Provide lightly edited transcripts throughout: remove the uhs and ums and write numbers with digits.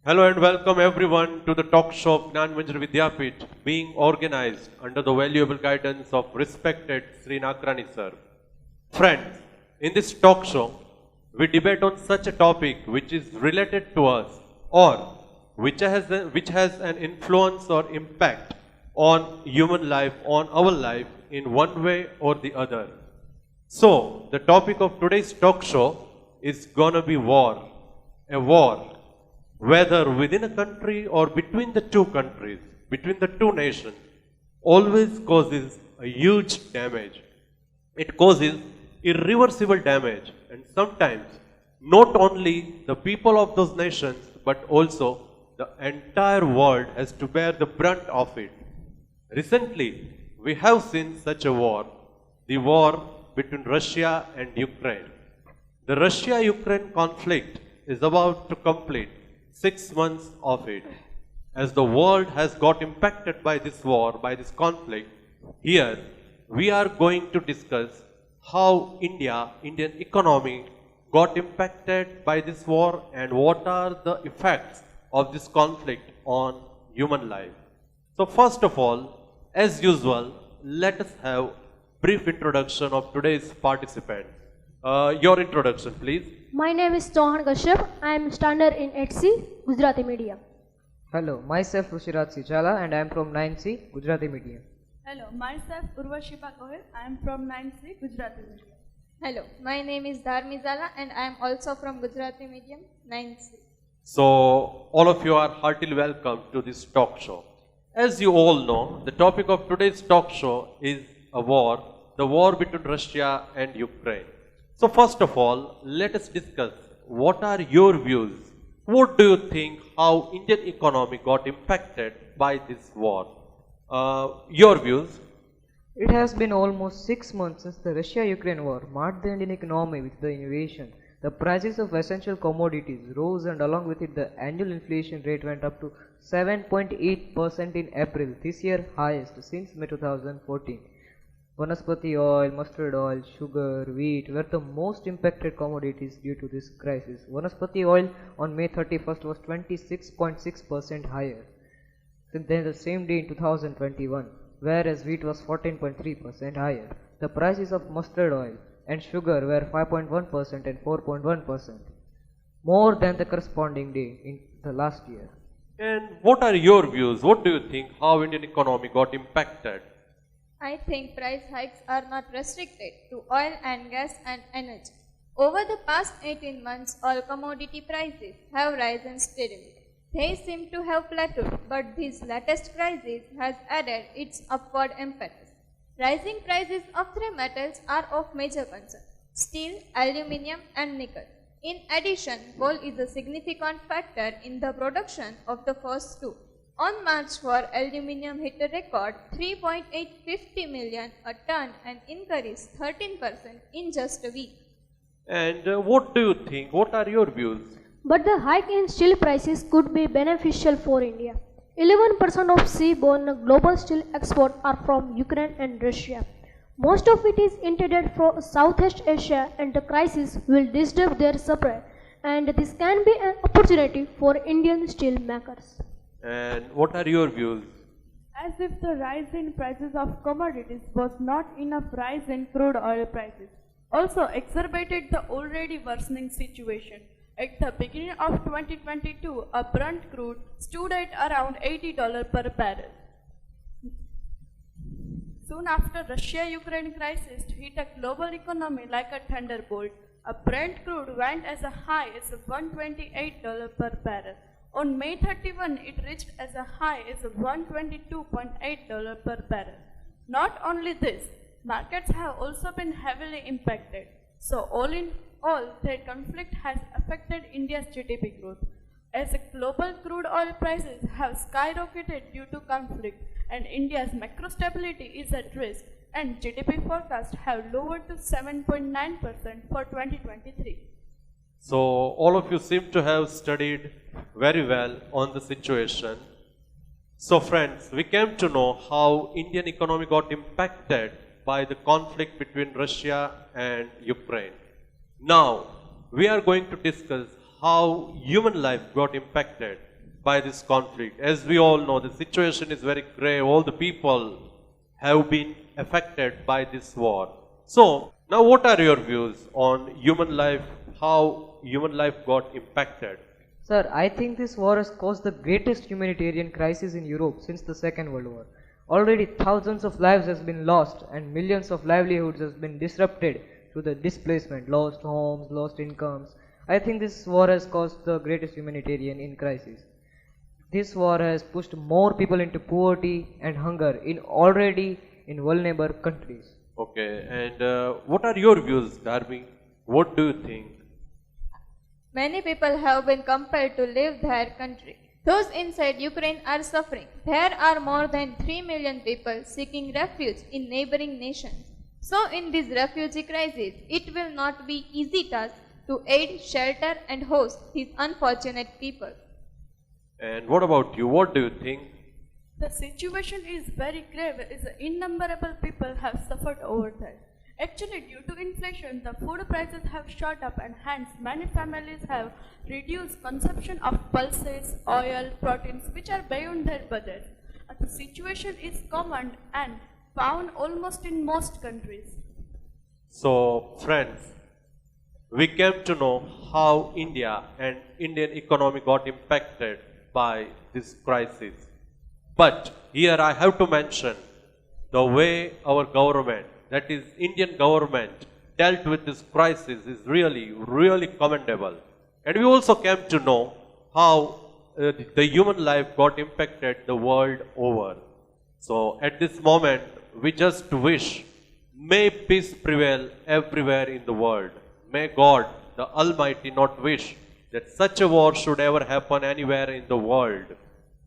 Hello and welcome everyone to the talk show of Gnan Manjari Vidyapith being organized under the valuable guidance of respected Sri Nakrani sir. Friends, in this talk show, we debate on such a topic which is related to us or which has an influence or impact on human life, on our life in one way or the other. So, the topic of today's talk show is gonna be war. A war, whether within a country or between the two countries, between the two nations, always causes a huge damage. It causes irreversible damage, and sometimes not only the people of those nations but also the entire world has to bear the brunt of it. Recently, we have seen such a war, the war between Russia and Ukraine. The Russia-Ukraine conflict is about to complete 6 months of it. As the world has got impacted by this war, by this conflict, here we are going to discuss how Indian economy got impacted by this war and what are the effects of this conflict on human life. So first of all, as usual, let us have brief introduction of today's participants. Your introduction, please. My name is Chauhan Kashyap. I am standard in 8C, Gujarati Medium. Hello, myself Rushiraj Sichala and I am from 9C, Gujarati Medium. Hello, myself Urvashiba Gohil. I am from 9C Gujarati Medium. Hello, my name is Dharmi Zala and I am also from Gujarati Medium 9C. So, all of you are heartily welcome to this talk show. As you all know, the topic of today's talk show is a war, the war between Russia and Ukraine. So, first of all, let us discuss what are your views. What do you think how Indian economy got impacted by this war? Your views? It has been almost 6 months since the Russia-Ukraine war marked the Indian economy with the invasion. The prices of essential commodities rose and along with it the annual inflation rate went up to 7.8% in April, this year highest since May 2014. Vanaspati oil, mustard oil, sugar, wheat were the most impacted commodities due to this crisis. Vanaspati oil on May 31st was 26.6% higher than the same day in 2021, whereas wheat was 14.3% higher. The prices of mustard oil and sugar were 5.1% and 4.1% more than the corresponding day in the last year. And what are your views? What do you think how Indian economy got impacted? I think price hikes are not restricted to oil and gas and energy. Over the past 18 months, all commodity prices have risen steadily. They seem to have plateaued, but this latest crisis has added its upward impetus. Rising prices of three metals are of major concern: steel, aluminium and nickel. In addition, coal is a significant factor in the production of the first two. On March 4, aluminium hit a record 3.850 million a ton and increased 13% in just a week. And what do you think? What are your views? But the hike in steel prices could be beneficial for India. 11% of seaborne global steel exports are from Ukraine and Russia. Most of it is intended for Southeast Asia and the crisis will disturb their supply, and this can be an opportunity for Indian steel makers. And what are your views? As if the rise in prices of commodities was not enough rise in crude oil prices, also exacerbated the already worsening situation. At the beginning of 2022, a Brent crude stood at around $80 per barrel. Soon after Russia-Ukraine crisis hit a global economy like a thunderbolt, a Brent crude went as high as $128 per barrel. On May 31, it reached as high as $122.8 per barrel. Not only this, markets have also been heavily impacted. So all in all, the conflict has affected India's GDP growth. As global crude oil prices have skyrocketed due to conflict and India's macro stability is at risk, and GDP forecasts have lowered to 7.9% for 2023. So, all of you seem to have studied very well on the situation. So, friends, we came to know how Indian economy got impacted by the conflict between Russia and Ukraine. Now, we are going to discuss how human life got impacted by this conflict. As we all know, the situation is very grave. All the people have been affected by this war. So, now what are your views on human life, how human life got impacted? Sir, I think this war has caused the greatest humanitarian crisis in Europe since the Second World War. Already thousands of lives has been lost and millions of livelihoods has been disrupted through the displacement, lost homes, lost incomes. I think this war has caused the greatest humanitarian crisis. This war has pushed more people into poverty and hunger in already in vulnerable countries. Okay, and what are your views, Darby? What do you think? Many people have been compelled to leave their country. Those inside Ukraine are suffering. There are more than 3 million people seeking refuge in neighboring nations. So in this refugee crisis, it will not be easy task to aid, shelter and host these unfortunate people. And what about you? What do you think? The situation is very grave as innumerable people have suffered over there. Actually, due to inflation, the food prices have shot up and hence many families have reduced consumption of pulses, oil, proteins which are beyond their budget. The situation is common and found almost in most countries. So, friends, we came to know how India and Indian economy got impacted by this crisis. But here I have to mention the way our government, that is Indian government, dealt with this crisis is really commendable. And we also came to know how the human life got impacted the world over. So at this moment, we just wish, may peace prevail everywhere in the world. May God, the Almighty, not wish that such a war should ever happen anywhere in the world.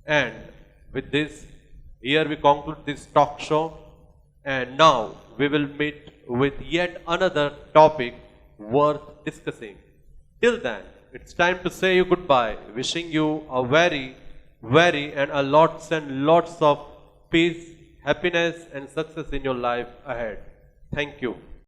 And with this, here we conclude this talk show. And now we will meet with yet another topic worth discussing. Till then, it's time to say you goodbye. Wishing you a very and a lots and lots of peace, happiness and success in your life ahead. Thank you.